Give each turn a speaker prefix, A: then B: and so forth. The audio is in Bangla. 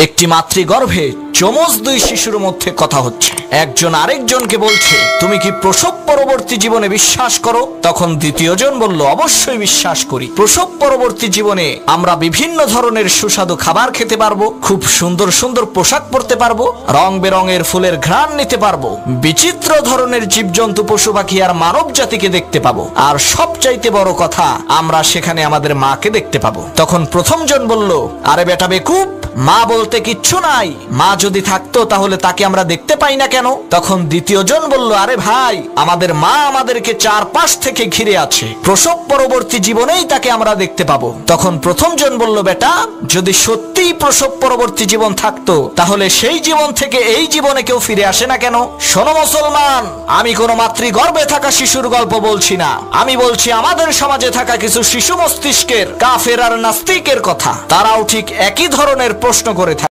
A: একটি মাতৃগর্ভে যমজ দুই শিশুর মধ্যে কথা হচ্ছে। একজন আরেকজনকে বলছে, তুমি কি প্রসব পরবর্তী জীবনে বিশ্বাস করো? তখন দ্বিতীয়জন বলল, অবশ্যই বিশ্বাস করি। প্রসব পরবর্তী জীবনে আমরা বিভিন্ন ধরনের সুস্বাদু খাবার খেতে পারবো, খুব সুন্দর সুন্দর পোশাক পরতে পারবো, রং বেরঙের ফুলের ঘ্রাণ নিতে পারবো, বিচিত্র ধরনের জীবজন্তু পশু পাখি আর মানব জাতিকে দেখতে পাবো, আর সবচাইতে বড় কথা, আমরা সেখানে আমাদের মাকে দেখতে পাবো। তখন প্রথমজন বলল, আরে বেটা বেকুব, মা বলতে কিচ্ছু নাই, মা যদি থাকতো তাহলে তাকে আমরা দেখতে পাই না কেন? তখন দ্বিতীয়জন বলল, আরে ভাই, আমাদের মা আমাদেরকে চারপাশ থেকে ঘিরে আছে, প্রসব পরবর্তী জীবনেই তাকে আমরা দেখতে পাবো। তখন প্রথমজন বলল, বেটা, যদি সত্যিই প্রসব পরবর্তী জীবন থাকতো তাহলে সেই জীবন থেকে এই জীবনে কেউ ফিরে আসে না কেন? শোনো মুসলমান, আমি কোনো মাতৃগর্ভে থাকা শিশুর গল্প বলছি না, আমি বলছি আমাদের সমাজে থাকা কিছু শিশু মস্তিষ্কের কাফের আর নাস্তিকের কথা। তারাও ঠিক একই ধরনের প্রশ্ন করে থাকে।